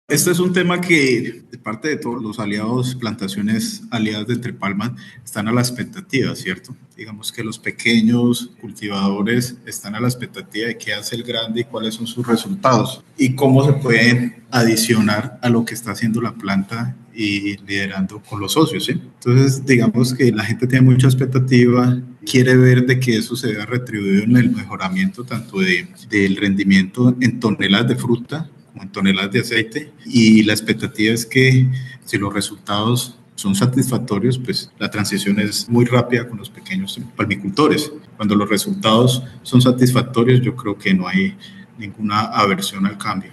Este es un tema que, de parte de todos los aliados, plantaciones aliadas de Entre Palmas, están a la expectativa, ¿cierto? Digamos que los pequeños cultivadores están a la expectativa de qué hace el grande y cuáles son sus resultados y cómo se pueden adicionar a lo que está haciendo la planta y liderando con los socios, ¿sí? Entonces, digamos que la gente tiene mucha expectativa, quiere ver de que eso se vea retribuido en el mejoramiento tanto del rendimiento en toneladas de fruta como en toneladas de aceite, y la expectativa es que si los resultados son satisfactorios, pues la transición es muy rápida con los pequeños palmicultores. Cuando los resultados son satisfactorios, yo creo que no hay ninguna aversión al cambio.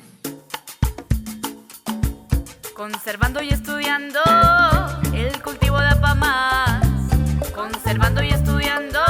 Conservando y estudiando el cultivo de APA+. Conservando y estudiando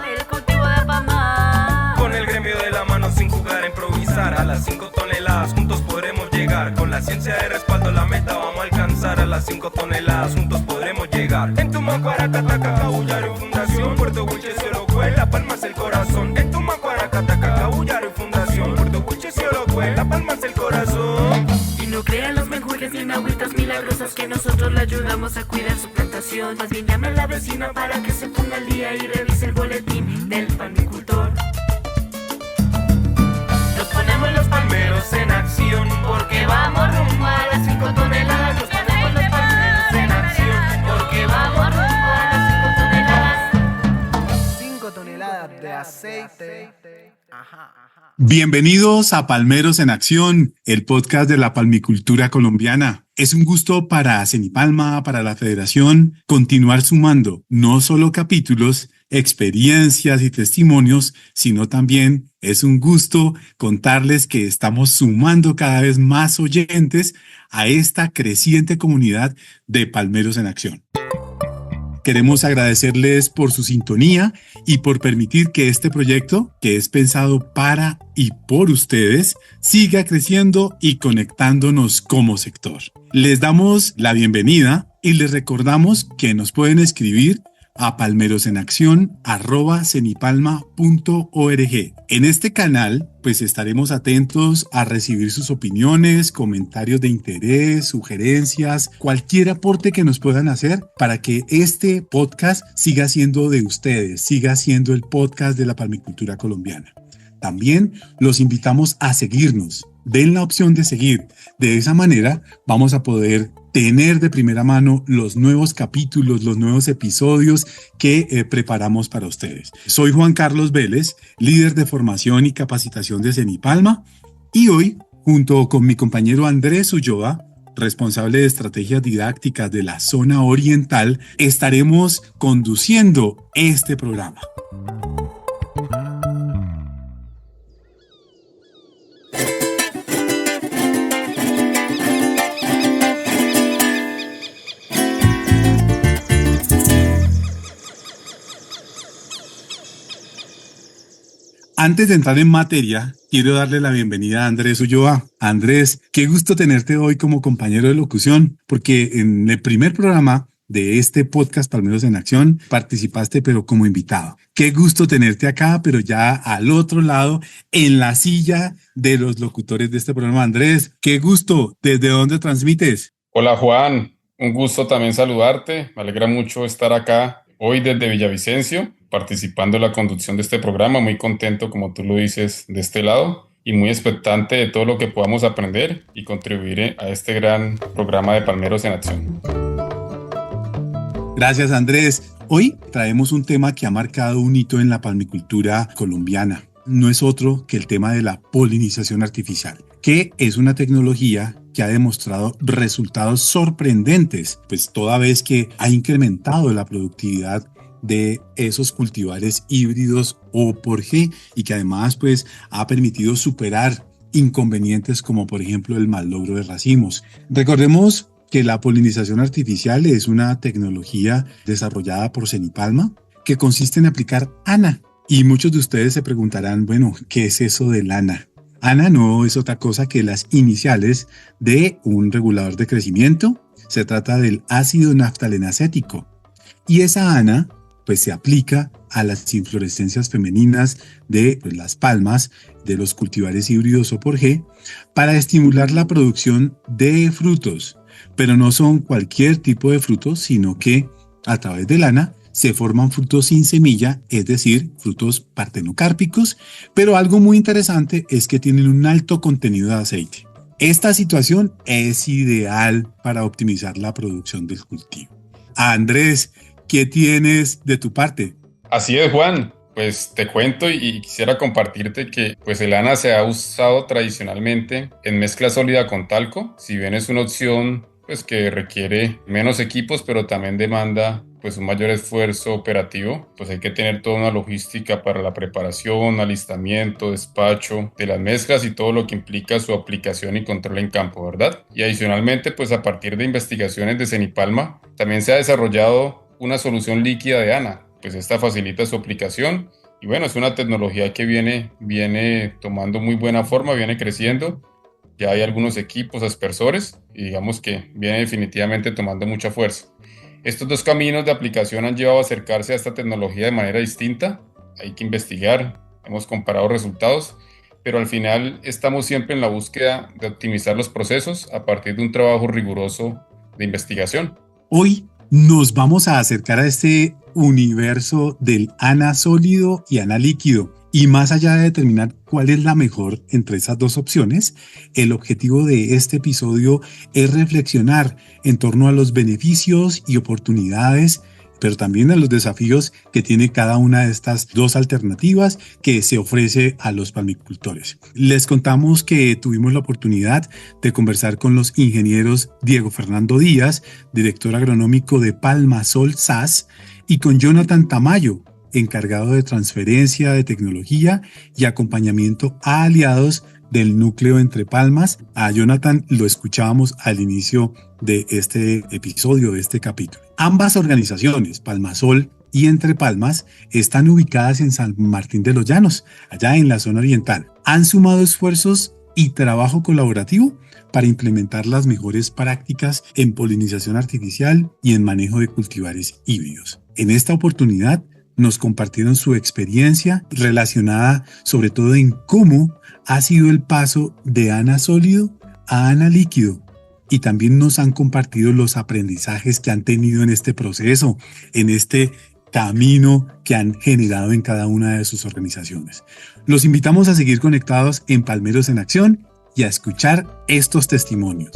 el cultivo de APA+. Con el gremio de la mano, sin jugar a improvisar, a las 5 toneladas juntos podremos llegar. Con la ciencia de respaldo la meta vamos a alcanzar. A las 5 toneladas juntos podremos llegar. En Tumacuaracata, Cabullaro Fundación, Puerto Wilches, Ciolocue, La Palma es el corazón. En Tumacuaracata, Cabullaro Fundación, Puerto Wilches, Ciolocue, La Palma es el corazón. Y no crean los menjurjes ni agüitas milagrosas que nosotros le ayudamos a cuidar su plantación. Más bien llame a la vecina para que se ponga al día y revise el boletín del palmicultor. Nos ponemos los palmeros en acción porque vamos rumbo a las 5 toneladas. Nos ponemos los palmeros en acción porque vamos rumbo a las 5 toneladas. 5 toneladas de aceite. Ajá. Bienvenidos a Palmeros en Acción, el podcast de la palmicultura colombiana. Es un gusto para Cenipalma, para la Federación, continuar sumando no solo capítulos, experiencias y testimonios, sino también es un gusto contarles que estamos sumando cada vez más oyentes a esta creciente comunidad de Palmeros en Acción. Queremos agradecerles por su sintonía y por permitir que este proyecto, que es pensado para y por ustedes, siga creciendo y conectándonos como sector. Les damos la bienvenida y les recordamos que nos pueden escribir a palmerosenaccion@cenipalma.org. En este canal, pues estaremos atentos a recibir sus opiniones, comentarios de interés, sugerencias, cualquier aporte que nos puedan hacer para que este podcast siga siendo de ustedes, siga siendo el podcast de la palmicultura colombiana. También los invitamos a seguirnos. Den la opción de seguir. De esa manera vamos a poder tener de primera mano los nuevos capítulos, los nuevos episodios que preparamos para ustedes. Soy Juan Carlos Vélez, líder de formación y capacitación de Cenipalma, y hoy, junto con mi compañero Andrés Ulloa, responsable de estrategias didácticas de la zona oriental, estaremos conduciendo este programa. Antes de entrar en materia, quiero darle la bienvenida a Andrés Ulloa. Andrés, qué gusto tenerte hoy como compañero de locución, porque en el primer programa de este podcast Palmeros en Acción participaste, pero como invitado. Qué gusto tenerte acá, pero ya al otro lado, en la silla de los locutores de este programa. Andrés, qué gusto. ¿Desde dónde transmites? Hola Juan, un gusto también saludarte. Me alegra mucho estar acá hoy desde Villavicencio, participando en la conducción de este programa, muy contento, como tú lo dices, de este lado y muy expectante de todo lo que podamos aprender y contribuir a este gran programa de Palmeros en Acción. Gracias, Andrés. Hoy traemos un tema que ha marcado un hito en la palmicultura colombiana. No es otro que el tema de la polinización artificial, que es una tecnología que ha demostrado resultados sorprendentes, pues toda vez que ha incrementado la productividad de esos cultivares híbridos O por G y que además pues ha permitido superar inconvenientes como por ejemplo el mal logro de racimos. Recordemos que la polinización artificial es una tecnología desarrollada por Cenipalma que consiste en aplicar ANA. Y muchos de ustedes se preguntarán, bueno, ¿qué es eso del ANA? ANA no es otra cosa que las iniciales de un regulador de crecimiento. Se trata del ácido naftalenacético. Y esa ANA pues se aplica a las inflorescencias femeninas de las palmas, de los cultivares híbridos o por G, para estimular la producción de frutos. Pero no son cualquier tipo de frutos, sino que a través del ANA se forman frutos sin semilla, es decir, frutos partenocárpicos, pero algo muy interesante es que tienen un alto contenido de aceite. Esta situación es ideal para optimizar la producción del cultivo. Andrés, ¿qué tienes de tu parte? Así es, Juan. Pues te cuento y quisiera compartirte que pues el ANA se ha usado tradicionalmente en mezcla sólida con talco. Si bien es una opción pues que requiere menos equipos, pero también demanda pues un mayor esfuerzo operativo, pues hay que tener toda una logística para la preparación, alistamiento, despacho de las mezclas y todo lo que implica su aplicación y control en campo, ¿verdad? Y adicionalmente, pues a partir de investigaciones de Cenipalma, también se ha desarrollado una solución líquida de ANA, pues esta facilita su aplicación y bueno, es una tecnología que viene tomando muy buena forma, viene creciendo. Ya hay algunos equipos aspersores y digamos que viene definitivamente tomando mucha fuerza. Estos dos caminos de aplicación han llevado a acercarse a esta tecnología de manera distinta. Hay que investigar, hemos comparado resultados, pero al final estamos siempre en la búsqueda de optimizar los procesos a partir de un trabajo riguroso de investigación. Hoy nos vamos a acercar a este universo del ANA sólido y ANA líquido. Y más allá de determinar cuál es la mejor entre esas dos opciones, el objetivo de este episodio es reflexionar en torno a los beneficios y oportunidades, pero también a los desafíos que tiene cada una de estas dos alternativas que se ofrece a los palmicultores. Les contamos que tuvimos la oportunidad de conversar con los ingenieros Diego Fernando Díaz, director agronómico de Palmasol SAS, y con Jonathan Tamayo, encargado de transferencia de tecnología y acompañamiento a aliados del núcleo Entre Palmas. A Jonathan lo escuchábamos al inicio de este episodio, de este capítulo. Ambas organizaciones, Palmasol y Entre Palmas, están ubicadas en San Martín de los Llanos, allá en la zona oriental. Han sumado esfuerzos y trabajo colaborativo para implementar las mejores prácticas en polinización artificial y en manejo de cultivares híbridos. En esta oportunidad, nos compartieron su experiencia relacionada sobre todo en cómo ha sido el paso de ANA sólido a ANA líquido y también nos han compartido los aprendizajes que han tenido en este proceso, en este camino que han generado en cada una de sus organizaciones. Los invitamos a seguir conectados en Palmeros en Acción y a escuchar estos testimonios.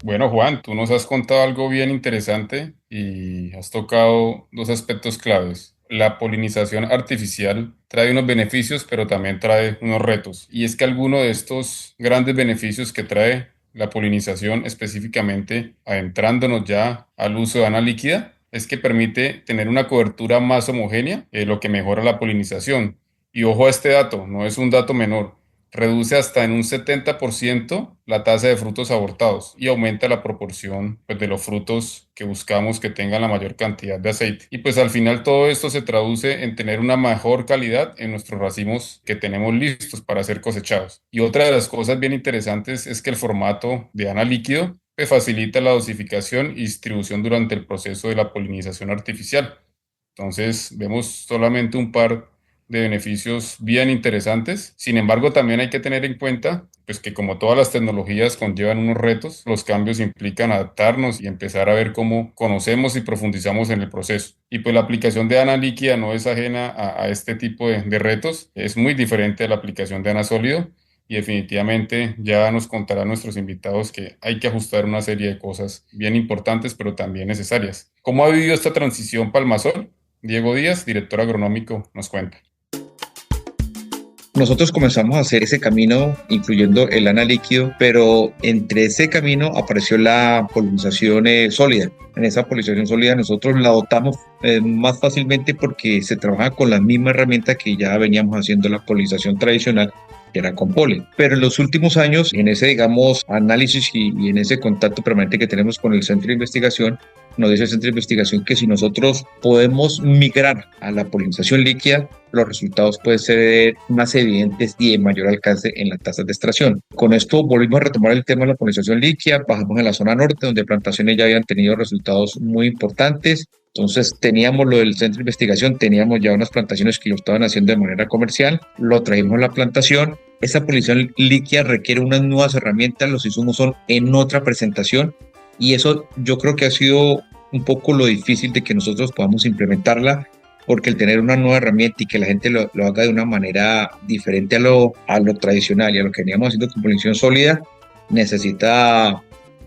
Bueno, Juan, tú nos has contado algo bien interesante y has tocado dos aspectos claves. La polinización artificial trae unos beneficios, pero también trae unos retos. Y es que alguno de estos grandes beneficios que trae la polinización, específicamente adentrándonos ya al uso de ANA líquida, es que permite tener una cobertura más homogénea, lo que mejora la polinización. Y ojo a este dato, no es un dato menor. Reduce hasta en un 70% la tasa de frutos abortados y aumenta la proporción de los frutos que buscamos que tengan la mayor cantidad de aceite. Y pues al final todo esto se traduce en tener una mejor calidad en nuestros racimos que tenemos listos para ser cosechados. Y otra de las cosas bien interesantes es que el formato de ANA líquido facilita la dosificación y distribución durante el proceso de la polinización artificial. Entonces vemos solamente un par de beneficios bien interesantes. Sin embargo, también hay que tener en cuenta pues, que como todas las tecnologías conllevan unos retos, los cambios implican adaptarnos y empezar a ver cómo conocemos y profundizamos en el proceso. Y pues la aplicación de ANA líquida no es ajena a este tipo de retos. Es muy diferente a la aplicación de ANA sólido y definitivamente ya nos contarán nuestros invitados que hay que ajustar una serie de cosas bien importantes, pero también necesarias. ¿Cómo ha vivido esta transición Palmasol? Diego Díaz, director agronómico, nos cuenta. Nosotros comenzamos a hacer ese camino, incluyendo el ANA líquido, pero entre ese camino apareció la polinización sólida. En esa polinización sólida nosotros la adoptamos más fácilmente porque se trabaja con la misma herramienta que ya veníamos haciendo la polinización tradicional, que era con polen. Pero en los últimos años, en ese, digamos, análisis y en ese contacto permanente que tenemos con el centro de investigación, nos dice el Centro de Investigación que si nosotros podemos migrar a la polinización líquida, los resultados pueden ser más evidentes y de mayor alcance en las tasas de extracción. Con esto volvimos a retomar el tema de la polinización líquida, bajamos en la zona norte, donde plantaciones ya habían tenido resultados muy importantes. Entonces teníamos lo del centro de investigación, teníamos ya unas plantaciones que lo estaban haciendo de manera comercial, lo trajimos a la plantación. Esa polinización líquida requiere unas nuevas herramientas, los insumos son en otra presentación y eso yo creo que ha sido un poco lo difícil de que nosotros podamos implementarla, porque el tener una nueva herramienta y que la gente lo haga de una manera diferente a lo tradicional y a lo que veníamos haciendo con polinización sólida, necesita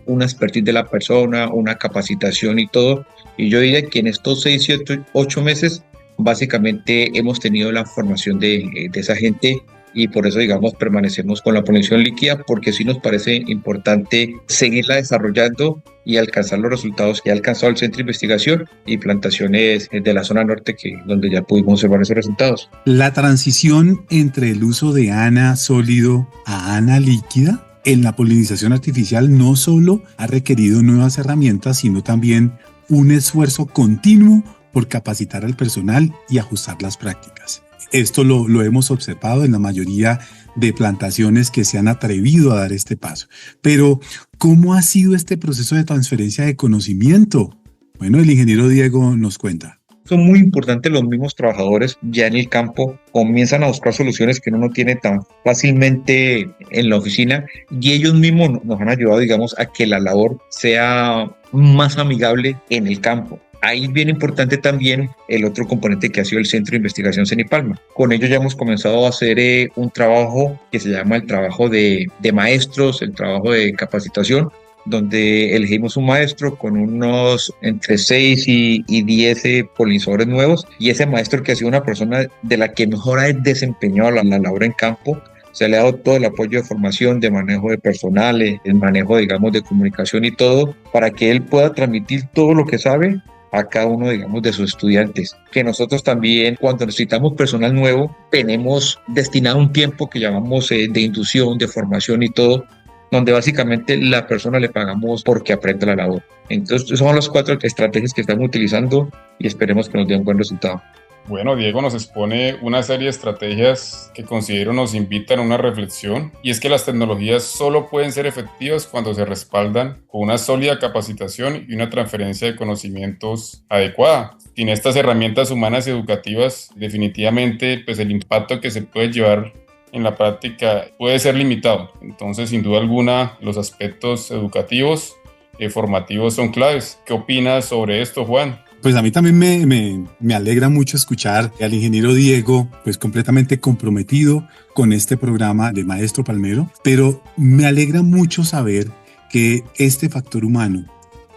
una expertise de la persona, una capacitación y todo. Y yo diría que en estos 6, 7, 8 meses, básicamente hemos tenido la formación de esa gente y por eso, digamos, permanecemos con la polinización líquida, porque sí nos parece importante seguirla desarrollando y alcanzar los resultados que ha alcanzado el Centro de Investigación y plantaciones de la zona norte, donde ya pudimos observar esos resultados. La transición entre el uso de ANA sólido a ANA líquida en la polinización artificial no solo ha requerido nuevas herramientas, sino también un esfuerzo continuo por capacitar al personal y ajustar las prácticas. Esto lo hemos observado en la mayoría de plantaciones que se han atrevido a dar este paso. Pero, ¿cómo ha sido este proceso de transferencia de conocimiento? Bueno, el ingeniero Diego nos cuenta. Son muy importantes los mismos trabajadores ya en el campo, comienzan a buscar soluciones que uno no tiene tan fácilmente en la oficina y ellos mismos nos han ayudado, digamos, a que la labor sea más amigable en el campo. Ahí es bien importante también el otro componente que ha sido el Centro de Investigación Cenipalma. Con ello ya hemos comenzado a hacer un trabajo que se llama el trabajo de maestros, el trabajo de capacitación, donde elegimos un maestro con unos entre 6 y 10 polinizadores nuevos, y ese maestro que ha sido una persona de la que mejor ha desempeñado la labor en campo. Se le ha dado todo el apoyo de formación, de manejo de personal, el manejo, digamos, de comunicación y todo, para que él pueda transmitir todo lo que sabe a cada uno, digamos, de sus estudiantes. Que nosotros también, cuando necesitamos personal nuevo, tenemos destinado un tiempo que llamamos de inducción, de formación y todo, donde básicamente la persona le pagamos porque aprenda la labor. Entonces, son las 4 estrategias que estamos utilizando y esperemos que nos den un buen resultado. Bueno, Diego nos expone una serie de estrategias que considero nos invitan a una reflexión, y es que las tecnologías solo pueden ser efectivas cuando se respaldan con una sólida capacitación y una transferencia de conocimientos adecuada. Sin estas herramientas humanas y educativas, definitivamente pues el impacto que se puede llevar en la práctica puede ser limitado. Entonces, sin duda alguna, los aspectos educativos y formativos son claves. ¿Qué opinas sobre esto, Juan? Pues a mí también me alegra mucho escuchar al ingeniero Diego, pues completamente comprometido con este programa de Maestro Palmero, pero me alegra mucho saber que este factor humano,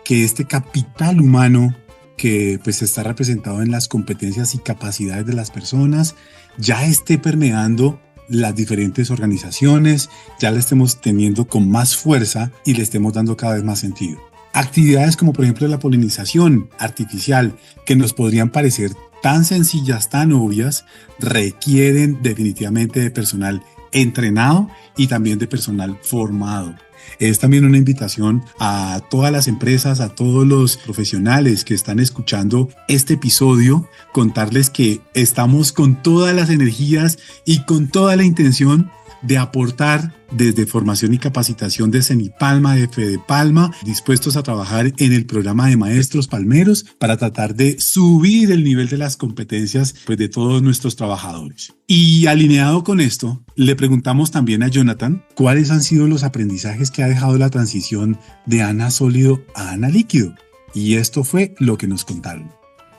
que este capital humano que pues está representado en las competencias y capacidades de las personas, ya esté permeando las diferentes organizaciones, ya la estemos teniendo con más fuerza y le estemos dando cada vez más sentido. Actividades como por ejemplo la polinización artificial, que nos podrían parecer tan sencillas, tan obvias, requieren definitivamente de personal entrenado y también de personal formado. Es también una invitación a todas las empresas, a todos los profesionales que están escuchando este episodio, contarles que estamos con todas las energías y con toda la intención de aportar desde formación y capacitación de Cenipalma, de Fedepalma, dispuestos a trabajar en el programa de Maestros Palmeros para tratar de subir el nivel de las competencias pues, de todos nuestros trabajadores. Y alineado con esto, le preguntamos también a Jonathan cuáles han sido los aprendizajes que ha dejado la transición de ANA sólido a ANA líquido. Y esto fue lo que nos contaron.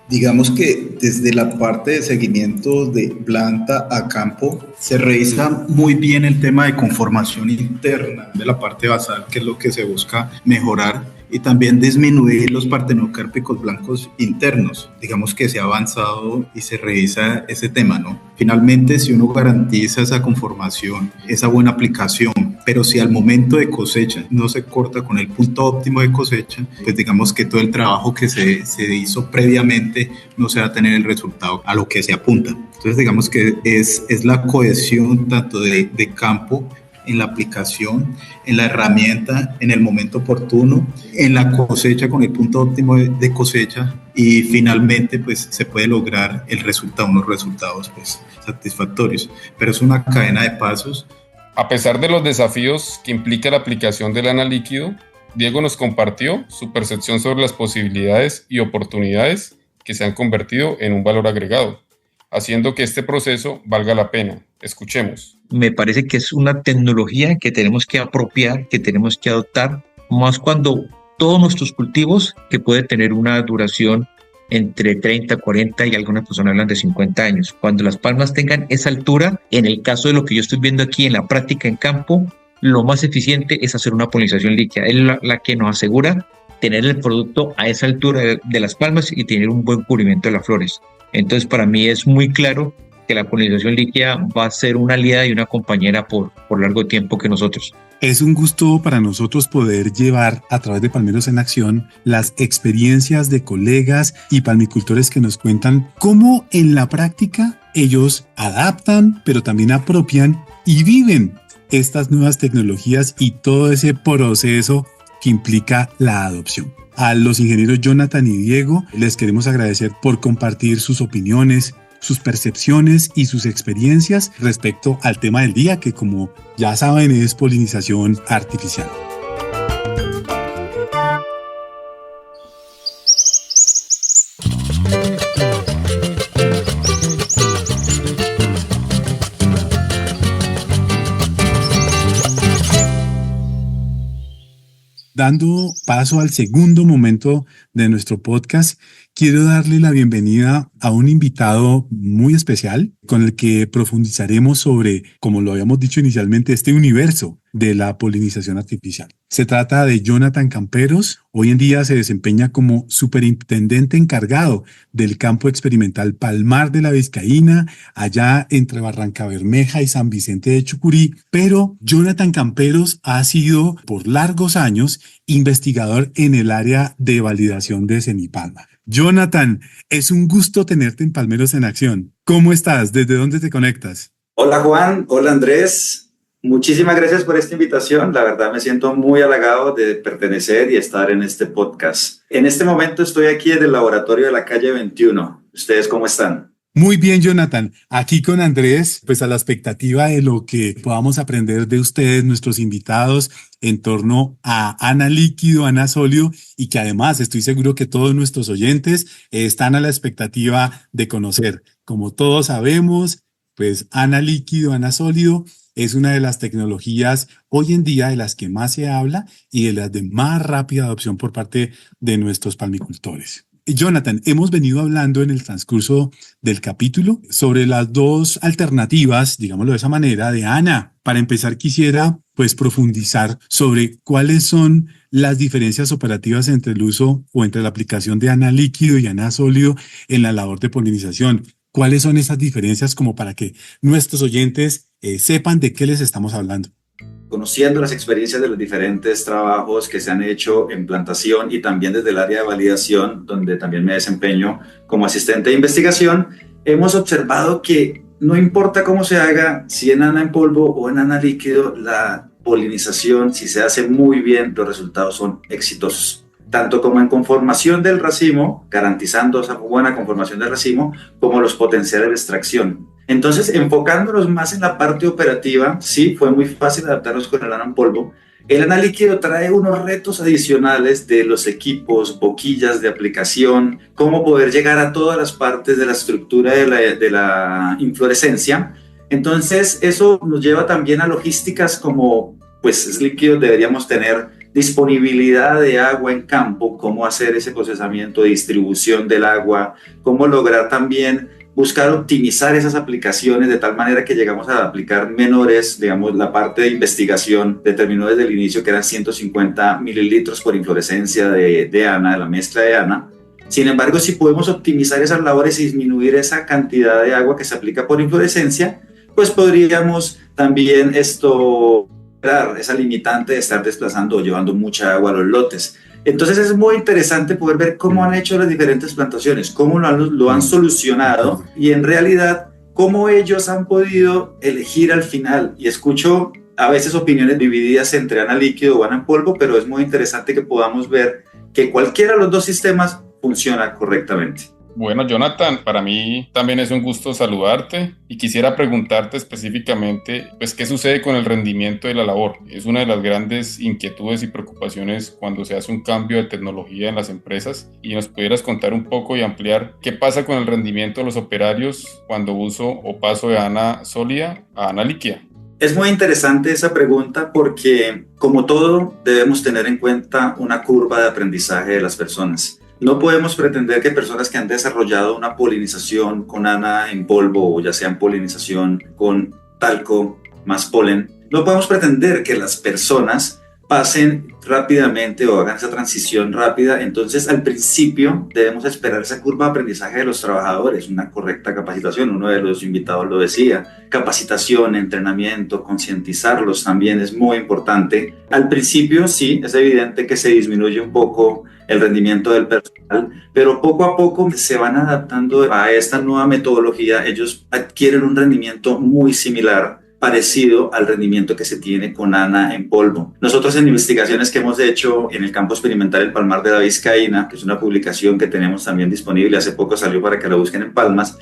Digamos que desde la parte de seguimiento de planta a campo se revisa muy bien el tema de conformación interna de la parte basal, que es lo que se busca mejorar, y también disminuir los partenocárpicos blancos internos. Digamos que se ha avanzado y se revisa ese tema, ¿no? Finalmente, si uno garantiza esa conformación, esa buena aplicación, pero si al momento de cosecha no se corta con el punto óptimo de cosecha, pues digamos que todo el trabajo que se hizo previamente no se va a tener el resultado a lo que se apunta. Entonces digamos que es la cohesión tanto de campo en la aplicación, en la herramienta, en el momento oportuno, en la cosecha con el punto óptimo de cosecha y finalmente pues se puede lograr unos resultados pues satisfactorios. Pero es una cadena de pasos. A pesar de los desafíos que implica la aplicación del ANA líquido, Diego nos compartió su percepción sobre las posibilidades y oportunidades que se han convertido en un valor agregado, haciendo que este proceso valga la pena. Escuchemos. Me parece que es una tecnología que tenemos que apropiar, que tenemos que adoptar, más cuando todos nuestros cultivos, que puede tener una duración entre 30, 40 y algunas personas hablan de 50 años. Cuando las palmas tengan esa altura, en el caso de lo que yo estoy viendo aquí en la práctica en campo, lo más eficiente es hacer una polinización líquida. Es la que nos asegura tener el producto a esa altura de las palmas y tener un buen cubrimiento de las flores. Entonces, para mí es muy claro que la polinización líquida va a ser una aliada y una compañera por largo tiempo que nosotros. Es un gusto para nosotros poder llevar a través de Palmeros en Acción las experiencias de colegas y palmicultores que nos cuentan cómo en la práctica ellos adaptan, pero también apropian y viven estas nuevas tecnologías y todo ese proceso que implica la adopción. A los ingenieros Jonathan y Diego les queremos agradecer por compartir sus opiniones, sus percepciones y sus experiencias respecto al tema del día, que como ya saben es polinización artificial. Dando paso al segundo momento de nuestro podcast, quiero darle la bienvenida a un invitado muy especial con el que profundizaremos sobre, como lo habíamos dicho inicialmente, este universo de la polinización artificial. Se trata de Jonathan Camperos. Hoy en día se desempeña como superintendente encargado del campo experimental Palmar de la Vizcaína, allá entre Barrancabermeja y San Vicente de Chucurí. Pero Jonathan Camperos ha sido por largos años investigador en el área de validación de semipalma. Jonathan, es un gusto tenerte en Palmeros en Acción. ¿Cómo estás? ¿Desde dónde te conectas? Hola Juan, hola Andrés. Muchísimas gracias por esta invitación. La verdad me siento muy halagado de pertenecer y estar en este podcast. En este momento estoy aquí en el laboratorio de la calle 21. ¿Ustedes cómo están? Muy bien, Jonathan. Aquí con Andrés, pues a la expectativa de lo que podamos aprender de ustedes, nuestros invitados, en torno a ANA líquido, ANA sólido, y que además estoy seguro que todos nuestros oyentes están a la expectativa de conocer. Como todos sabemos, pues ANA líquido, ANA sólido es una de las tecnologías hoy en día de las que más se habla y de las de más rápida adopción por parte de nuestros palmicultores. Jonathan, hemos venido hablando en el transcurso del capítulo sobre las dos alternativas, digámoslo de esa manera, de ANA. Para empezar, quisiera pues profundizar sobre cuáles son las diferencias operativas entre el uso o entre la aplicación de ANA líquido y ANA sólido en la labor de polinización. ¿Cuáles son esas diferencias como para que nuestros oyentes sepan de qué les estamos hablando? Conociendo las experiencias de los diferentes trabajos que se han hecho en plantación y también desde el área de validación, donde también me desempeño como asistente de investigación, hemos observado que no importa cómo se haga, si en ANA en polvo o en ANA líquido, la polinización, si se hace muy bien, los resultados son exitosos. Tanto como en conformación del racimo, garantizando esa buena conformación del racimo, como los potenciales de extracción. Entonces, enfocándonos más en la parte operativa, sí, fue muy fácil adaptarnos con el ANA en polvo. El ANA líquido trae unos retos adicionales de los equipos, boquillas de aplicación, cómo poder llegar a todas las partes de la estructura de la inflorescencia. Entonces, eso nos lleva también a logísticas como, pues es líquido, deberíamos tener disponibilidad de agua en campo, cómo hacer ese procesamiento de distribución del agua, cómo lograr también buscar optimizar esas aplicaciones de tal manera que llegamos a aplicar menores, digamos, la parte de investigación determinó desde el inicio que eran 150 mililitros por inflorescencia de ANA, de la mezcla de ANA. Sin embargo, si podemos optimizar esas labores y disminuir esa cantidad de agua que se aplica por inflorescencia, pues podríamos también esa limitante de estar desplazando o llevando mucha agua a los lotes. Entonces es muy interesante poder ver cómo han hecho las diferentes plantaciones, cómo lo han solucionado y en realidad cómo ellos han podido elegir al final. Y escucho a veces opiniones divididas entre ANA líquido o ANA en polvo, pero es muy interesante que podamos ver que cualquiera de los dos sistemas funciona correctamente. Bueno, Jonathan, para mí también es un gusto saludarte y quisiera preguntarte específicamente, pues, ¿qué sucede con el rendimiento de la labor? Es una de las grandes inquietudes y preocupaciones cuando se hace un cambio de tecnología en las empresas, y nos pudieras contar un poco y ampliar qué pasa con el rendimiento de los operarios cuando uso o paso de ANA sólida a ANA líquida. Es muy interesante esa pregunta porque, como todo, debemos tener en cuenta una curva de aprendizaje de las personas. No podemos pretender que personas que han desarrollado una polinización con ANA en polvo, o ya sea en polinización con talco más polen, no podemos pretender que las personas pasen rápidamente o hagan esa transición rápida. Entonces, al principio debemos esperar esa curva de aprendizaje de los trabajadores, una correcta capacitación. Uno de los invitados lo decía: capacitación, entrenamiento, concientizarlos también es muy importante. Al principio sí, es evidente que se disminuye un poco el rendimiento del personal, pero poco a poco se van adaptando a esta nueva metodología. Ellos adquieren un rendimiento muy similar, parecido al rendimiento que se tiene con ANA en polvo. Nosotros, en investigaciones que hemos hecho en el campo experimental El Palmar de la Vizcaína, que es una publicación que tenemos también disponible, hace poco salió para que la busquen en Palmas,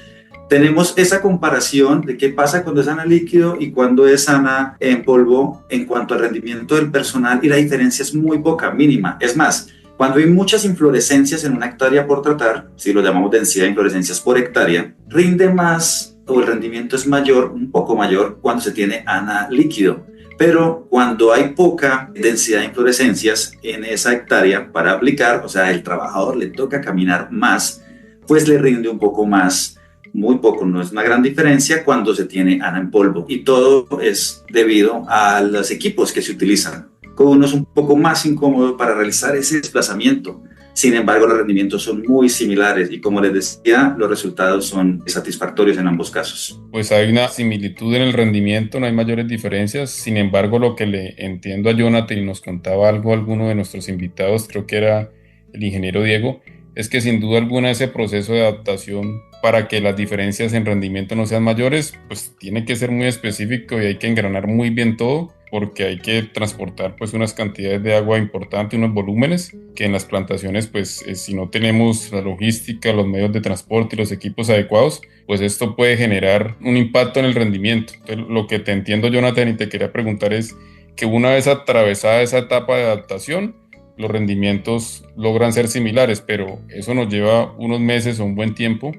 tenemos esa comparación de qué pasa cuando es ANA líquido y cuando es ANA en polvo en cuanto al rendimiento del personal, y la diferencia es muy poca, mínima. Es más, cuando hay muchas inflorescencias en una hectárea por tratar, si lo llamamos densidad de inflorescencias por hectárea, rinde más, o el rendimiento es mayor, un poco mayor, cuando se tiene ANA líquido. Pero cuando hay poca densidad de inflorescencias en esa hectárea para aplicar, o sea, el trabajador le toca caminar más, pues le rinde un poco más, muy poco, no es una gran diferencia cuando se tiene ANA en polvo. Y todo es debido a los equipos que se utilizan. Con uno es un poco más incómodo para realizar ese desplazamiento. Sin embargo, los rendimientos son muy similares y, como les decía, los resultados son satisfactorios en ambos casos. Pues hay una similitud en el rendimiento, no hay mayores diferencias. Sin embargo, lo que le entiendo a Jonathan, y nos contaba algo alguno de nuestros invitados, creo que era el ingeniero Diego, es que sin duda alguna ese proceso de adaptación para que las diferencias en rendimiento no sean mayores, pues tiene que ser muy específico y hay que engranar muy bien todo, porque hay que transportar pues unas cantidades de agua importantes, unos volúmenes que en las plantaciones, pues si no tenemos la logística, los medios de transporte y los equipos adecuados, pues esto puede generar un impacto en el rendimiento. Entonces, lo que te entiendo, Jonathan, y te quería preguntar es que una vez atravesada esa etapa de adaptación, los rendimientos logran ser similares, pero eso nos lleva unos meses o un buen tiempo,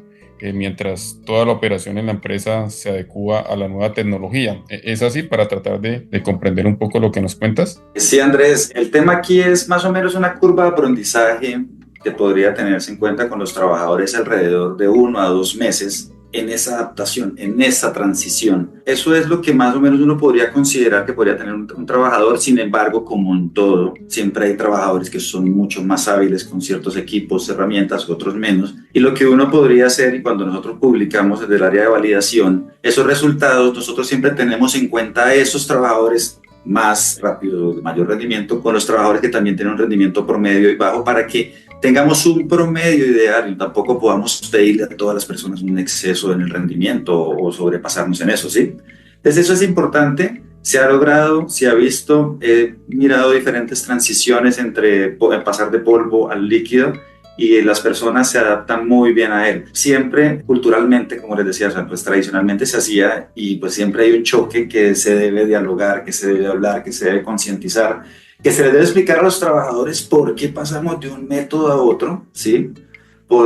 mientras toda la operación en la empresa se adecúa a la nueva tecnología. ¿Es así, para tratar de comprender un poco lo que nos cuentas? Sí, Andrés, el tema aquí es más o menos una curva de aprendizaje que podría tenerse en cuenta con los trabajadores alrededor de 1 a 2 meses en esa adaptación, en esa transición. Eso es lo que más o menos uno podría considerar que podría tener un trabajador. Sin embargo, como en todo, siempre hay trabajadores que son mucho más hábiles con ciertos equipos, herramientas, otros menos. Y lo que uno podría hacer, y cuando nosotros publicamos desde el área de validación esos resultados, nosotros siempre tenemos en cuenta a esos trabajadores más rápidos, de mayor rendimiento, con los trabajadores que también tienen un rendimiento promedio y bajo, para que tengamos un promedio ideal y tampoco podamos pedirle a todas las personas un exceso en el rendimiento o sobrepasarnos en eso, ¿sí? Entonces, eso es importante. Se ha logrado, se ha visto, he mirado diferentes transiciones entre pasar de polvo al líquido, y las personas se adaptan muy bien a él. Siempre culturalmente, como les decía, o sea, pues tradicionalmente se hacía, y pues siempre hay un choque que se debe dialogar, que se debe hablar, que se debe concientizar, que se les debe explicar a los trabajadores por qué pasamos de un método a otro, ¿sí?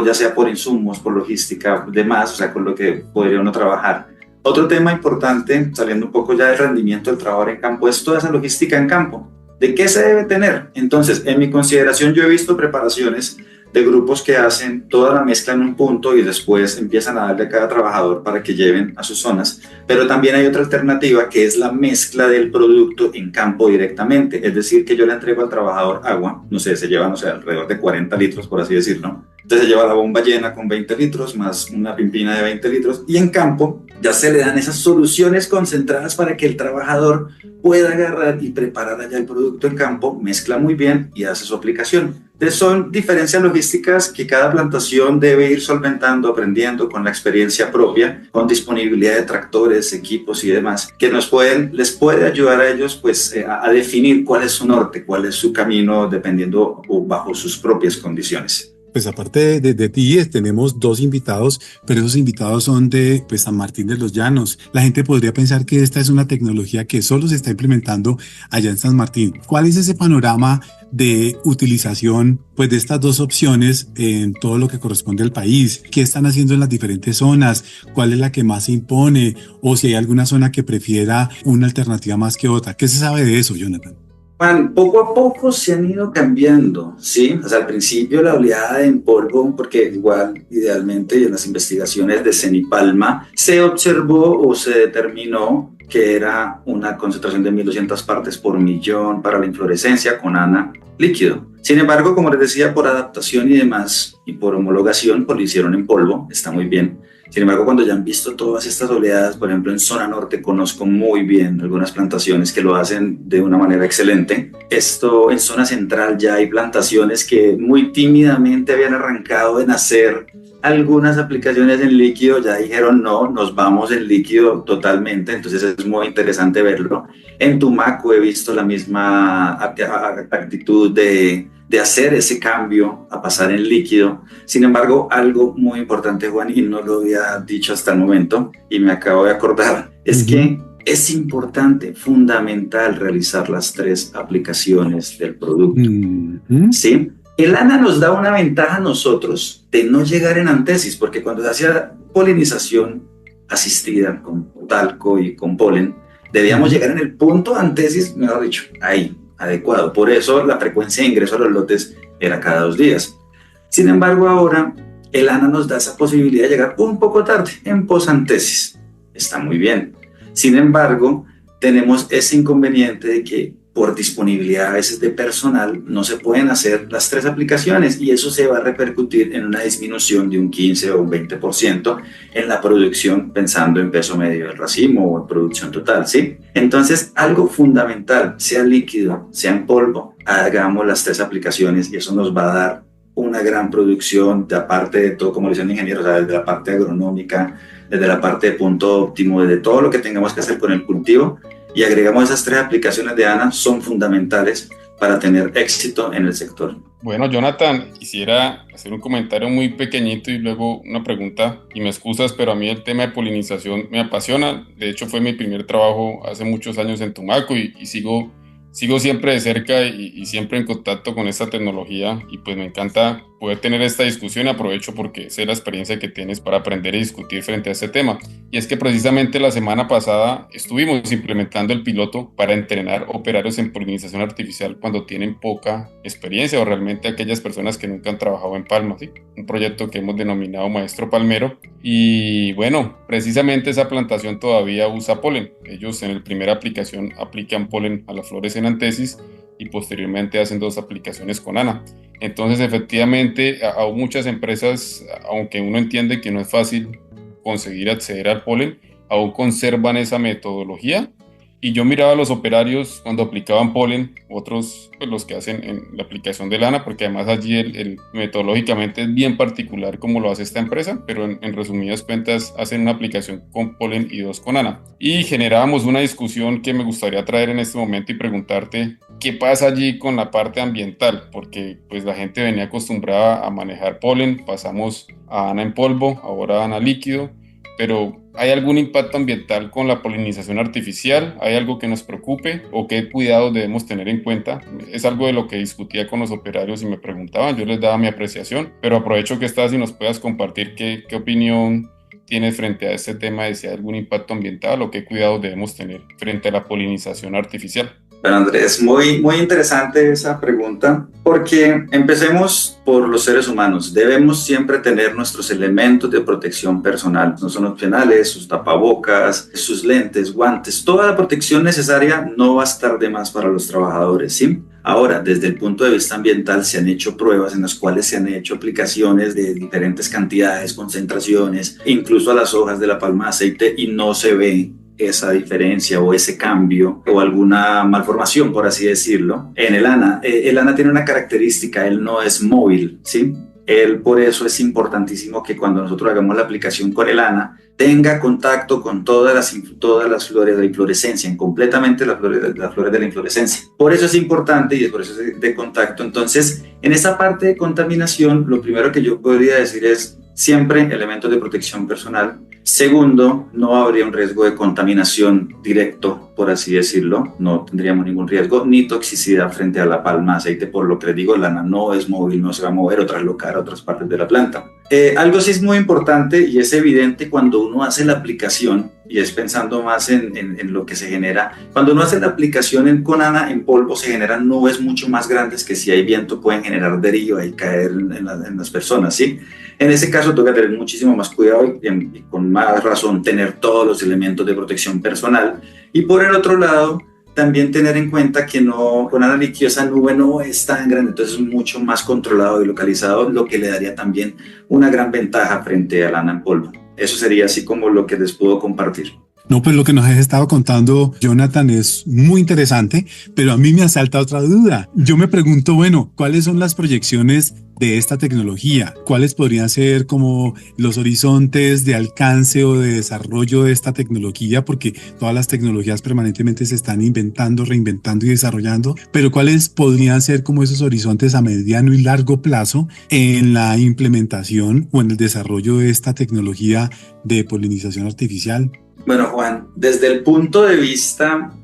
Ya sea por insumos, por logística, demás, o sea, con lo que podría uno trabajar. Otro tema importante, saliendo un poco ya del rendimiento del trabajador en campo, es toda esa logística en campo. ¿De qué se debe tener? Entonces, en mi consideración, yo he visto preparaciones de grupos que hacen toda la mezcla en un punto y después empiezan a darle a cada trabajador para que lleven a sus zonas. Pero también hay otra alternativa, que es la mezcla del producto en campo directamente. Es decir, que yo le entrego al trabajador agua, no sé, se lleva, no sé, alrededor de 40 litros, por así decirlo. Entonces se lleva la bomba llena con 20 litros, más una pimpina de 20 litros, y en campo Ya se le dan esas soluciones concentradas para que el trabajador pueda agarrar y preparar allá el producto en campo, mezcla muy bien y hace su aplicación. Entonces son diferencias logísticas que cada plantación debe ir solventando, aprendiendo con la experiencia propia, con disponibilidad de tractores, equipos y demás, que les puede ayudar a ellos pues, a definir cuál es su norte, cuál es su camino, dependiendo o bajo sus propias condiciones. Pues aparte de ti, tenemos 2 invitados, pero esos invitados son de pues, San Martín de los Llanos. La gente podría pensar que esta es una tecnología que solo se está implementando allá en San Martín. ¿Cuál es ese panorama de utilización pues, de estas 2 opciones en todo lo que corresponde al país? ¿Qué están haciendo en las diferentes zonas? ¿Cuál es la que más se impone? ¿O si hay alguna zona que prefiera una alternativa más que otra? ¿Qué se sabe de eso, Jonathan? Juan, poco a poco se han ido cambiando, ¿sí? O sea, al principio la oleada en polvo, porque igual, idealmente, en las investigaciones de Cenipalma, se observó o se determinó que era una concentración de 1.200 partes por millón para la inflorescencia con ANA líquido. Sin embargo, como les decía, por adaptación y demás, y por homologación, pues lo hicieron en polvo, está muy bien. Sin embargo, cuando ya han visto todas estas oleadas, por ejemplo, en zona norte conozco muy bien algunas plantaciones que lo hacen de una manera excelente. Esto en zona central ya hay plantaciones que muy tímidamente habían arrancado en hacer algunas aplicaciones en líquido, ya dijeron no, nos vamos en líquido totalmente, entonces es muy interesante verlo. En Tumaco he visto la misma actitud de hacer ese cambio a pasar en líquido. Sin embargo, algo muy importante, Juan, y no lo había dicho hasta el momento, y me acabo de acordar, es que es importante, fundamental realizar las 3 aplicaciones del producto. ¿Sí? El ANA nos da una ventaja a nosotros de no llegar en antesis, porque cuando se hacía polinización asistida con talco y con polen, debíamos llegar en el punto de antesis, mejor dicho, ahí, adecuado. Por eso la frecuencia de ingreso a los lotes era cada 2 días. Sin embargo, ahora el ANA nos da esa posibilidad de llegar un poco tarde, en posantesis. Está muy bien. Sin embargo, tenemos ese inconveniente de que por disponibilidad a veces de personal no se pueden hacer las 3 aplicaciones y eso se va a repercutir en una disminución de un 15 o un 20% en la producción, pensando en peso medio del racimo o en producción total, ¿sí? Entonces, algo fundamental, sea líquido, sea en polvo, hagamos las 3 aplicaciones y eso nos va a dar una gran producción, de aparte de todo, como dicen ingenieros, o sea, desde la parte agronómica, desde la parte de punto óptimo, desde todo lo que tengamos que hacer con el cultivo, y agregamos esas 3 aplicaciones de ANA, son fundamentales para tener éxito en el sector. Bueno, Jonathan, quisiera hacer un comentario muy pequeñito y luego una pregunta, y me excusas, pero a mí el tema de polinización me apasiona. De hecho, fue mi primer trabajo hace muchos años en Tumaco y sigo siempre de cerca y siempre en contacto con esta tecnología, y pues me encanta poder tener esta discusión y aprovecho porque sé la experiencia que tienes para aprender y discutir frente a este tema. Y es que precisamente la semana pasada estuvimos implementando el piloto para entrenar operarios en polinización artificial cuando tienen poca experiencia o realmente aquellas personas que nunca han trabajado en palma, ¿sí? Un proyecto que hemos denominado Maestro Palmero. Y bueno, precisamente esa plantación todavía usa polen. Ellos en la primera aplicación aplican polen a las flores en antesis y posteriormente hacen 2 aplicaciones con ANA. Entonces, efectivamente, a muchas empresas, aunque uno entiende que no es fácil conseguir acceder al polen, aún conservan esa metodología. Y yo miraba a los operarios cuando aplicaban polen, otros pues, los que hacen en la aplicación de ANA, porque además allí metodológicamente es bien particular como lo hace esta empresa, pero en resumidas cuentas hacen una aplicación con polen y 2 con ANA. Y generábamos una discusión que me gustaría traer en este momento y preguntarte qué pasa allí con la parte ambiental, porque pues la gente venía acostumbrada a manejar polen, pasamos a ANA en polvo, ahora a ANA líquido, pero ¿hay algún impacto ambiental con la polinización artificial? ¿Hay algo que nos preocupe o qué cuidados debemos tener en cuenta? Es algo de lo que discutía con los operarios y me preguntaban, yo les daba mi apreciación, pero aprovecho que estás y nos puedas compartir qué opinión tienes frente a este tema de si hay algún impacto ambiental o qué cuidados debemos tener frente a la polinización artificial. Bueno, Andrés, muy interesante esa pregunta, porque empecemos por los seres humanos. Debemos siempre tener nuestros elementos de protección personal. No son opcionales, sus tapabocas, sus lentes, guantes. Toda la protección necesaria no va a estar de más para los trabajadores, ¿sí? Ahora, desde el punto de vista ambiental, se han hecho pruebas en las cuales se han hecho aplicaciones de diferentes cantidades, concentraciones, incluso a las hojas de la palma de aceite, y no se ve esa diferencia o ese cambio o alguna malformación, por así decirlo, en el ANA. El ANA tiene una característica, él no es móvil, ¿sí? Por eso es importantísimo que cuando nosotros hagamos la aplicación con el ANA, tenga contacto con todas las flores de la inflorescencia, completamente las flores de la inflorescencia. Por eso es importante y por eso es de contacto. Entonces, en esa parte de contaminación, lo primero que yo podría decir es siempre elementos de protección personal. Segundo, no habría un riesgo de contaminación directo, por así decirlo. No tendríamos ningún riesgo ni toxicidad frente a la palma de aceite. Por lo que les digo, el ANA no es móvil, no se va a mover o traslocar a otras partes de la planta. Algo sí es muy importante y es evidente cuando uno hace la aplicación, y es pensando más en lo que se genera. Cuando uno hace la aplicación con ANA en polvo, se generan nubes mucho más grandes que si hay viento pueden generar deriva y caer en las personas, ¿sí? En ese caso toca tener muchísimo más cuidado y con más razón tener todos los elementos de protección personal. Y por el otro lado, también tener en cuenta que con ANA líquido esa nube no es tan grande, entonces es mucho más controlado y localizado, lo que le daría también una gran ventaja frente al ANA en polvo. Eso sería así como lo que les puedo compartir. No, pues lo que nos has estado contando, Jonathan, es muy interesante, pero a mí me asalta otra duda. Yo me pregunto, bueno, ¿cuáles son las proyecciones de esta tecnología? ¿Cuáles podrían ser como los horizontes de alcance o de desarrollo de esta tecnología? Porque todas las tecnologías permanentemente se están inventando, reinventando y desarrollando, pero ¿cuáles podrían ser como esos horizontes a mediano y largo plazo en la implementación o en el desarrollo de esta tecnología de polinización artificial? Bueno, Juan, desde el punto de vista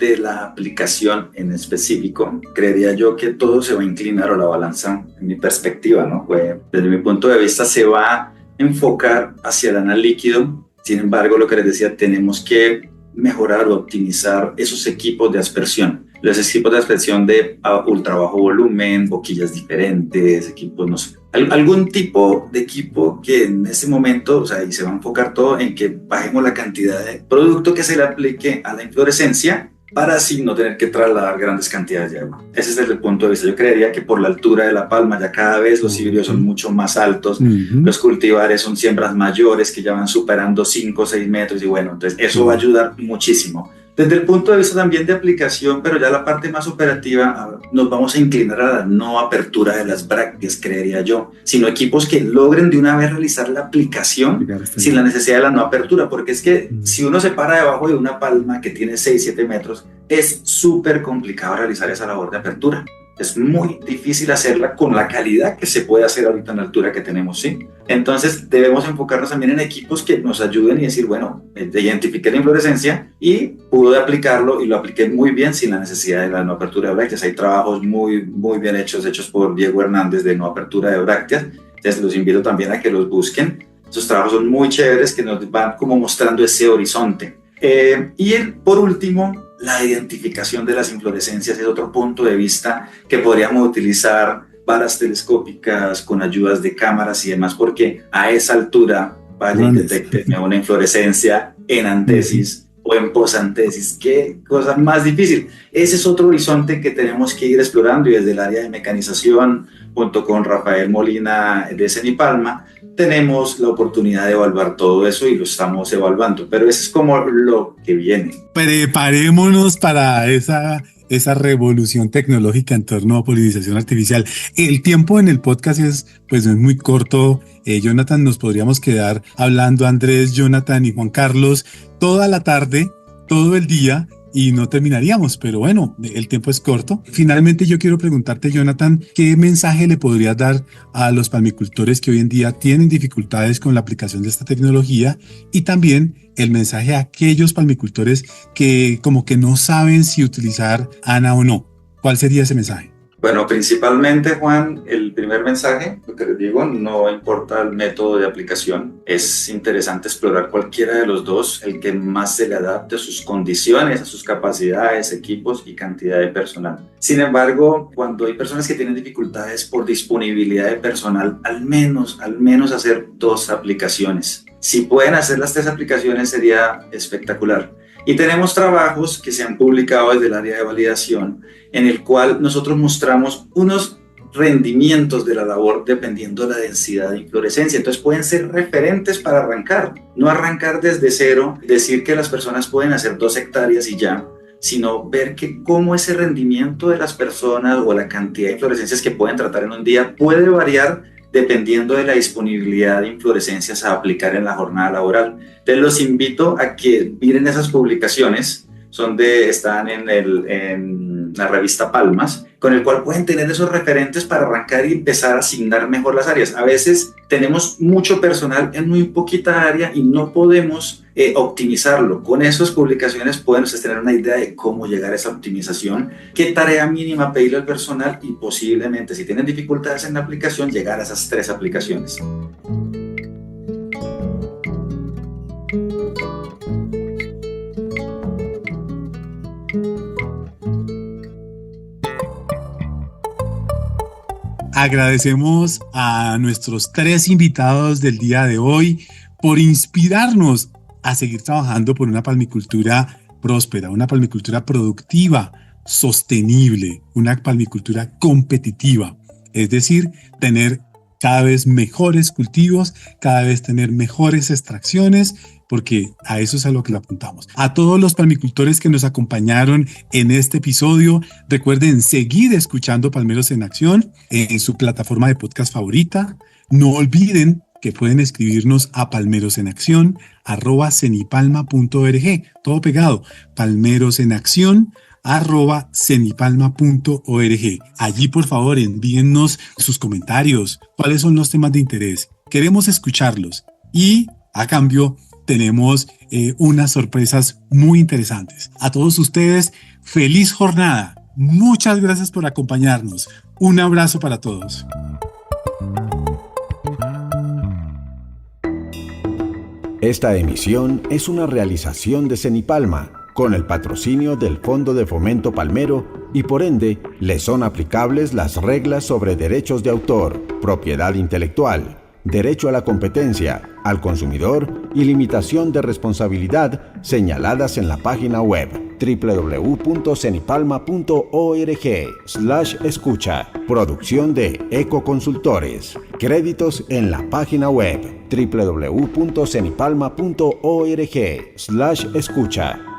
de la aplicación en específico, creería yo que todo se va a inclinar o la balanza, en mi perspectiva, ¿no? Desde mi punto de vista se va a enfocar hacia el ANA líquido. Sin embargo, lo que les decía, tenemos que mejorar o optimizar esos equipos de aspersión. Los equipos de aspersión de ultra bajo volumen, boquillas diferentes, equipos, no sé, algún tipo de equipo que en ese momento, o sea, y se va a enfocar todo en que bajemos la cantidad de producto que se le aplique a la inflorescencia para así no tener que trasladar grandes cantidades de agua. Ese es desde el punto de vista. Yo creería que por la altura de la palma ya cada vez los híbridos son mucho más altos, los cultivares son siembras mayores que ya van superando 5 o 6 metros y bueno, entonces eso va a ayudar muchísimo. Desde el punto de vista también de aplicación, pero ya la parte más operativa, nos vamos a inclinar a la no apertura de las brácteas, creería yo, sino equipos que logren de una vez realizar la aplicación sin la necesidad de la no apertura, porque es que si uno se para debajo de una palma que tiene 6-7 metros, es súper complicado realizar esa labor de apertura. Es muy difícil hacerla con la calidad que se puede hacer ahorita en la altura que tenemos, ¿sí? Entonces debemos enfocarnos también en equipos que nos ayuden y decir, bueno, identifiqué la inflorescencia y pude aplicarlo y lo apliqué muy bien sin la necesidad de la no apertura de brácteas. Hay trabajos muy bien hechos por Diego Hernández de no apertura de brácteas. Entonces los invito también a que los busquen. Esos trabajos son muy chéveres que nos van como mostrando ese horizonte. Por último, la identificación de las inflorescencias es otro punto de vista que podríamos utilizar varas telescópicas con ayudas de cámaras y demás, porque a esa altura vaya y detecte una inflorescencia en antesis o en posantesis. Qué cosa más difícil. Ese es otro horizonte que tenemos que ir explorando y desde el área de mecanización, junto con Rafael Molina de Cenipalma, tenemos la oportunidad de evaluar todo eso y lo estamos evaluando, pero eso es como lo que viene. Preparémonos para esa revolución tecnológica en torno a polinización artificial. El tiempo en el podcast es muy corto. Jonathan, nos podríamos quedar hablando, Andrés, Jonathan y Juan Carlos, toda la tarde, todo el día, y no terminaríamos, pero bueno, el tiempo es corto. Finalmente yo quiero preguntarte, Jonathan, ¿qué mensaje le podrías dar a los palmicultores que hoy en día tienen dificultades con la aplicación de esta tecnología? Y también el mensaje a aquellos palmicultores que como que no saben si utilizar ANA o no. ¿Cuál sería ese mensaje? Bueno, principalmente, Juan, el primer mensaje, lo que les digo, no importa el método de aplicación, es interesante explorar cualquiera de los dos, el que más se le adapte a sus condiciones, a sus capacidades, equipos y cantidad de personal. Sin embargo, cuando hay personas que tienen dificultades por disponibilidad de personal, al menos hacer 2 aplicaciones. Si pueden hacer las 3 aplicaciones sería espectacular. Y tenemos trabajos que se han publicado desde el área de validación, en el cual nosotros mostramos unos rendimientos de la labor dependiendo de la densidad de inflorescencia. Entonces pueden ser referentes para arrancar, no arrancar desde cero, decir que las personas pueden hacer 2 hectáreas y ya, sino ver que cómo ese rendimiento de las personas o la cantidad de inflorescencias que pueden tratar en un día puede variar dependiendo de la disponibilidad de inflorescencias a aplicar en la jornada laboral. Entonces los invito a que miren esas publicaciones, están en la revista Palmas, con el cual pueden tener esos referentes para arrancar y empezar a asignar mejor las áreas. A veces tenemos mucho personal en muy poquita área y no podemos optimizarlo. Con esas publicaciones pueden ustedes tener una idea de cómo llegar a esa optimización, qué tarea mínima pedirle al personal y posiblemente, si tienen dificultades en la aplicación, llegar a esas 3 aplicaciones. Agradecemos a nuestros 3 invitados del día de hoy por inspirarnos a seguir trabajando por una palmicultura próspera, una palmicultura productiva, sostenible, una palmicultura competitiva. Es decir, tener cada vez mejores cultivos, cada vez tener mejores extracciones, porque a eso es a lo que le apuntamos. A todos los palmicultores que nos acompañaron en este episodio, recuerden seguir escuchando Palmeros en Acción en su plataforma de podcast favorita. No olviden que pueden escribirnos a palmerosenaccion@cenipalma.org, todo pegado, palmerosenaccion@cenipalma.org. Allí, por favor, envíennos sus comentarios, cuáles son los temas de interés. Queremos escucharlos y, a cambio, tenemos unas sorpresas muy interesantes. A todos ustedes, feliz jornada. Muchas gracias por acompañarnos. Un abrazo para todos. Esta emisión es una realización de Cenipalma, con el patrocinio del Fondo de Fomento Palmero, y por ende le son aplicables las reglas sobre derechos de autor, propiedad intelectual, derecho a la competencia, al consumidor y limitación de responsabilidad señaladas en la página web www.cenipalma.org/escucha. Producción de Ecoconsultores. Créditos en la página web www.cenipalma.org/escucha.